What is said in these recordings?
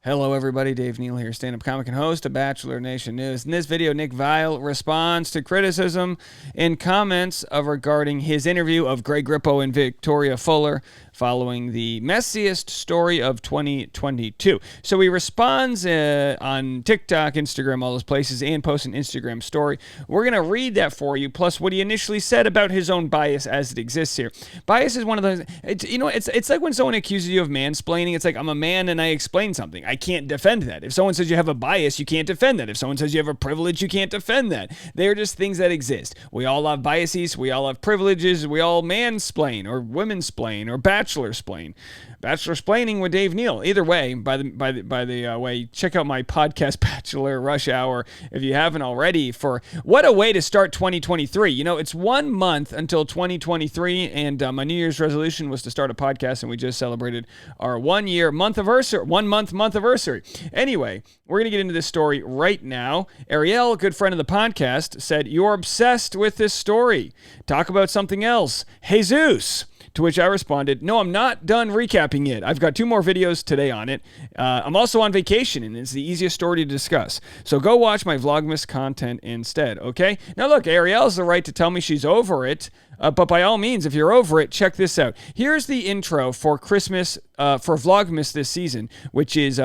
Hello, everybody. Dave Neal here, stand-up comic and host of Bachelor Nation News. In this video, Nick Viall responds to criticism and comments regarding his interview of Greg Grippo and Victoria Fuller following the messiest story of 2022. So he responds on TikTok, Instagram, all those places, and posts an Instagram story. We're going to read that for you, plus what he initially said about his own bias as it exists here. Bias is one of those, it's like when someone accuses you of mansplaining. It's like, I'm a man and I explain something. I can't defend that. If someone says you have a bias, you can't defend that. If someone says you have a privilege, you can't defend that. They are just things that exist. We all have biases. We all have privileges. We all mansplain or women-splain or bachelor-splain. Bachelor-splaining with Dave Neal. Either way, by the way, check out my podcast, Bachelor Rush Hour, if you haven't already. For what a way to start 2023. You know, it's 1 month until 2023, and my New Year's resolution was to start a podcast, and we just celebrated our 1 month anniversary. Anyway, we're going to get into this story right now. Ariel, a good friend of the podcast, said, "You're obsessed with this story. Talk about something else. Jesus." To which I responded, "No, I'm not done recapping it. I've got 2 more videos today on it. I'm also on vacation, and it's the easiest story to discuss. So go watch my vlogmas content instead, okay?" Now look, Ariel has the right to tell me she's over it, but by all means, if you're over it, check this out. Here's the intro for Christmas, for Vlogmas this season, which is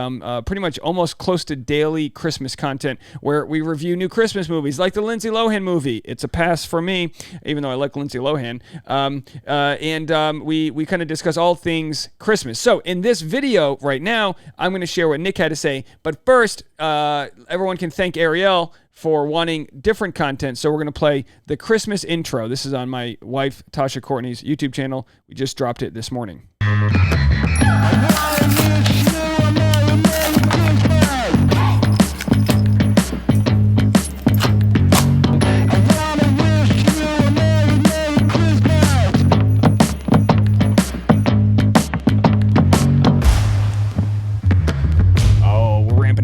pretty much almost close to daily Christmas content, where we review new Christmas movies, like the Lindsay Lohan movie. It's a pass for me, even though I like Lindsay Lohan. We kind of discuss all things Christmas. So in this video right now, I'm going to share what Nick had to say. But first, everyone can thank Ariel for wanting different content. So we're going to play the Christmas intro. This is on my wife, Tasha Courtney's YouTube channel. We just dropped it this morning.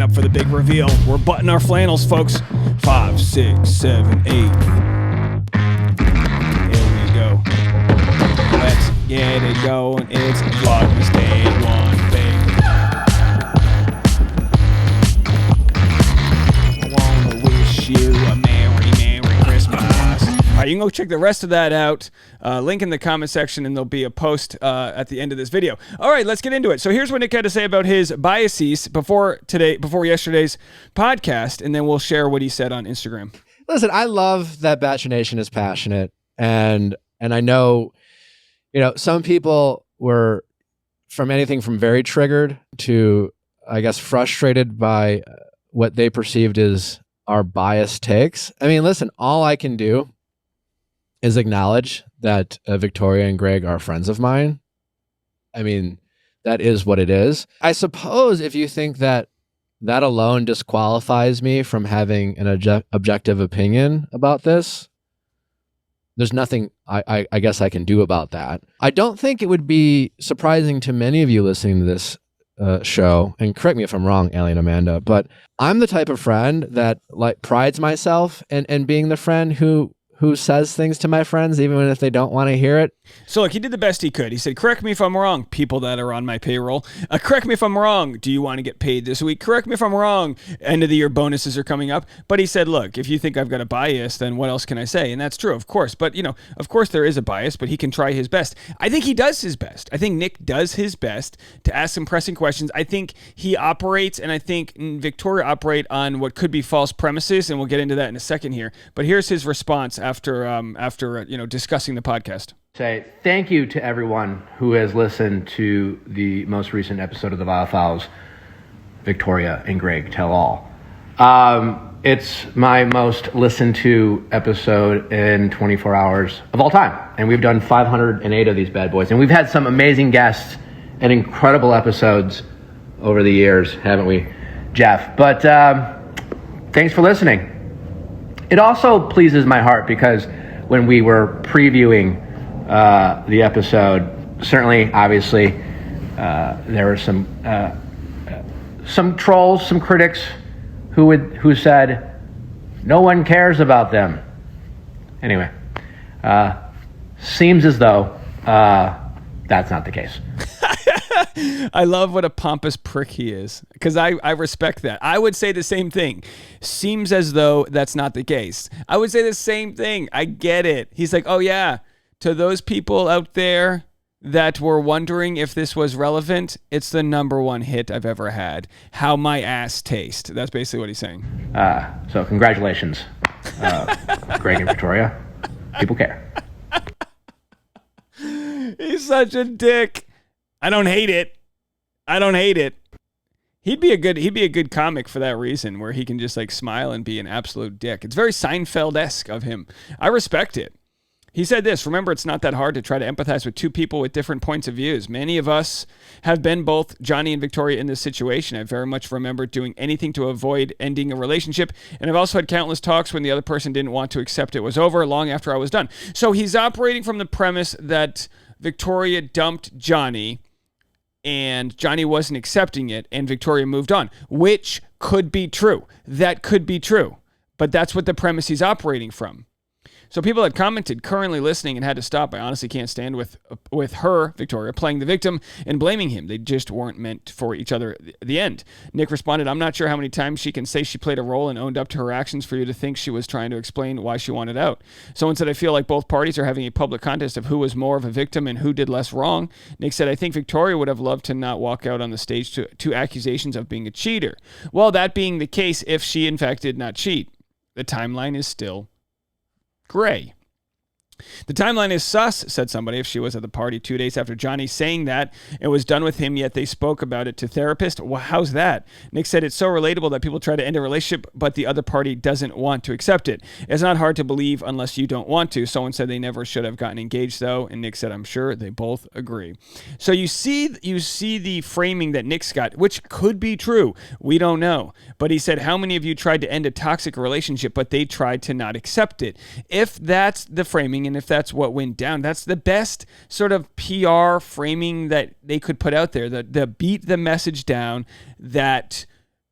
Up for the big reveal. We're buttoning our flannels, folks. 5, 6, 7, 8. Here we go. Let's get it going. It's Vlogmas Day 1, baby. I wanna wish you a Merry Christmas. All right, you can go check the rest of that out. Link in the comment section, and there'll be a post at the end of this video. All right, let's get into it. So here's what Nick had to say about his biases before yesterday's podcast, and then we'll share what he said on Instagram. Listen, I love that Bachelor Nation is passionate, and I know, some people were from anything from very triggered to, I guess, frustrated by what they perceived as our biased takes. I mean, listen, all I can do is acknowledge that Victoria and Greg are friends of mine. I mean, that is what it is. I suppose if you think that alone disqualifies me from having an objective opinion about this, there's nothing I guess I can do about that. I don't think it would be surprising to many of you listening to this show, and correct me if I'm wrong, Allie and Amanda, but I'm the type of friend that prides myself in being the friend who says things to my friends, even if they don't want to hear it. So look, he did the best he could. He said, correct me if I'm wrong, people that are on my payroll. Correct me if I'm wrong. Do you want to get paid this week? Correct me if I'm wrong. End of the year bonuses are coming up. But he said, look, if you think I've got a bias, then what else can I say? And that's true, of course. But, of course there is a bias, but he can try his best. I think he does his best. I think Nick does his best to ask some pressing questions. I think he operates, and I think Victoria operate on what could be false premises, and we'll get into that in a second here. But here's his response after discussing the podcast. Say thank you to everyone who has listened to the most recent episode of the Viall Files, Victoria and Greg Tell All. It's my most listened to episode in 24 hours of all time. And we've done 508 of these bad boys. And we've had some amazing guests and incredible episodes over the years, haven't we, Jeff? But thanks for listening. It also pleases my heart because when we were previewing the episode, certainly, obviously, there were some trolls, some critics who said no one cares about them. Anyway, seems as though that's not the case. I love what a pompous prick he is, because I respect that. I would say the same thing. Seems as though that's not the case. I would say the same thing. I get it. He's like, oh yeah, to those people out there that were wondering if this was relevant, it's the #1 hit I've ever had. How my ass taste. That's basically what he's saying. So congratulations, Greg and Victoria. People care. He's such a dick. I don't hate it. He'd be a good comic for that reason, where he can just like smile and be an absolute dick. It's very Seinfeld-esque of him. I respect it. He said this: remember, it's not that hard to try to empathize with two people with different points of views. Many of us have been both Johnny and Victoria in this situation. I very much remember doing anything to avoid ending a relationship, and I've also had countless talks when the other person didn't want to accept it was over long after I was done. So he's operating from the premise that Victoria dumped Johnny, and Johnny wasn't accepting it, and Victoria moved on, which could be true. That could be true. But that's what the premise he's operating from. So people had commented, currently listening and had to stop. I honestly can't stand with her, Victoria, playing the victim and blaming him. They just weren't meant for each other at the end. Nick responded, I'm not sure how many times she can say she played a role and owned up to her actions for you to think she was trying to explain why she wanted out. Someone said, I feel like both parties are having a public contest of who was more of a victim and who did less wrong. Nick said, I think Victoria would have loved to not walk out on the stage to accusations of being a cheater. Well, that being the case, if she in fact did not cheat, the timeline is still gray. The timeline is sus, said somebody, if she was at the party 2 days after Johnny saying that and was done with him, yet they spoke about it to therapist. Well, how's that? Nick said it's so relatable that people try to end a relationship, but the other party doesn't want to accept it. It's not hard to believe unless you don't want to. Someone said they never should have gotten engaged, though, and Nick said, I'm sure they both agree. So you see the framing that Nick's got, which could be true. We don't know. But he said, how many of you tried to end a toxic relationship, but they tried to not accept it? If that's the framing, and if that's what went down, that's the best sort of PR framing that they could put out there, the beat the message down that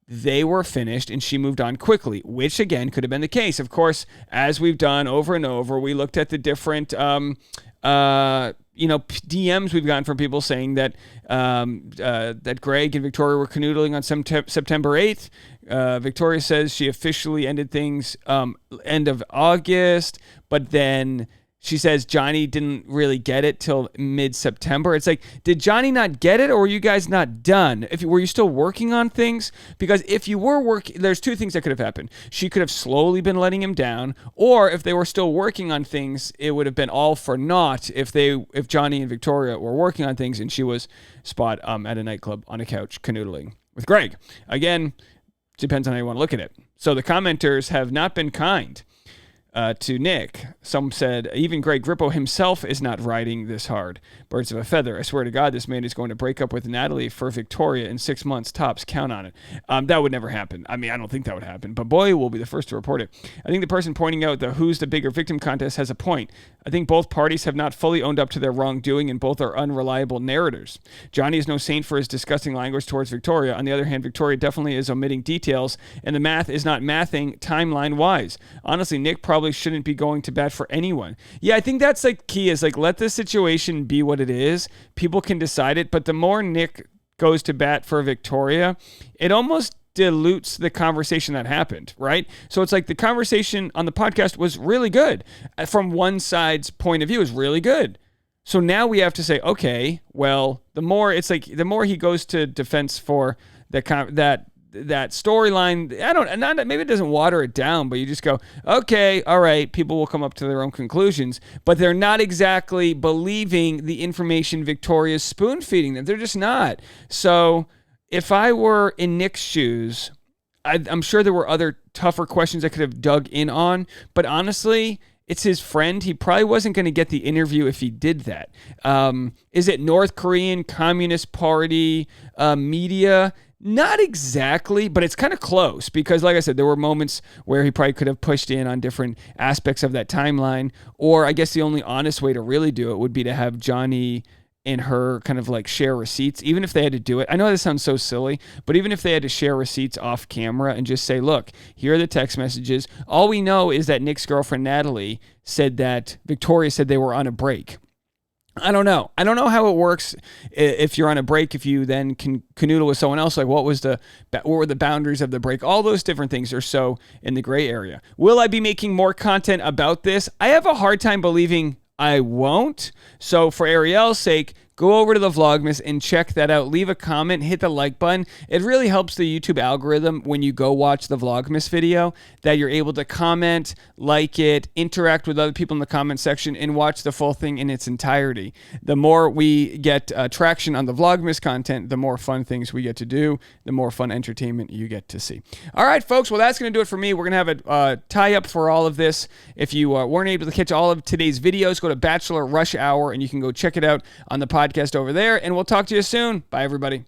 they were finished and she moved on quickly, which again could have been the case. Of course, as we've done over and over, we looked at the different DMs we've gotten from people saying that that Greg and Victoria were canoodling on September 8th. Victoria says she officially ended things end of August, but then she says Johnny didn't really get it till mid-September. It's like, did Johnny not get it, or were you guys not done? Were you still working on things? Because if you were working, there's two things that could have happened. She could have slowly been letting him down, or if they were still working on things, it would have been all for naught if Johnny and Victoria were working on things and she was at a nightclub on a couch canoodling with Greg. Again, depends on how you want to look at it. So the commenters have not been kind to Nick. Some said, even Greg Grippo himself is not riding this hard. Birds of a feather. I swear to God, this man is going to break up with Natalie for Victoria in 6 months tops. Count on it. That would never happen. I mean, I don't think that would happen, but boy, we'll be the first to report it. I think the person pointing out the who's the bigger victim contest has a point. I think both parties have not fully owned up to their wrongdoing, and both are unreliable narrators. Johnny is no saint for his disgusting language towards Victoria. On the other hand, Victoria definitely is omitting details, and the math is not mathing timeline-wise. Honestly, Nick probably shouldn't be going to bat for anyone. Yeah, I think that's like key, is like, let the situation be what it is. People can decide it, but the more Nick goes to bat for Victoria, it almost dilutes the conversation that happened, right? So it's like the conversation on the podcast was really good. From one side's point of view, is really good. So now we have to say, okay, well, the more he goes to defense for that storyline, maybe it doesn't water it down, but you just go, okay, all right, people will come up to their own conclusions, but they're not exactly believing the information Victoria's spoon feeding them. They're just not. So if I were in Nick's shoes, I'm sure there were other tougher questions I could have dug in on, but honestly, it's his friend. He probably wasn't going to get the interview if he did that. Is it North Korean Communist Party media? Not exactly, but it's kind of close because, like I said, there were moments where he probably could have pushed in on different aspects of that timeline, or I guess the only honest way to really do it would be to have Johnny and her kind of like share receipts, even if they had to do it. I know this sounds so silly, but even if they had to share receipts off camera and just say, look, here are the text messages. All we know is that Nick's girlfriend, Natalie, said that Victoria said they were on a break. I don't know. I don't know how it works if you're on a break, if you then can canoodle with someone else. Like what were the boundaries of the break? All those different things are so in the gray area. Will I be making more content about this? I have a hard time believing I won't. So for Ariel's sake, go over to the Vlogmas and check that out. Leave a comment, hit the like button. It really helps the YouTube algorithm when you go watch the Vlogmas video that you're able to comment, like it, interact with other people in the comment section, and watch the full thing in its entirety. The more we get traction on the Vlogmas content, the more fun things we get to do, the more fun entertainment you get to see. All right, folks. Well, that's going to do it for me. We're going to have a tie-up for all of this. If you weren't able to catch all of today's videos, go to Bachelor Rush Hour, and you can go check it out on the podcast over there, and we'll talk to you soon. Bye, everybody.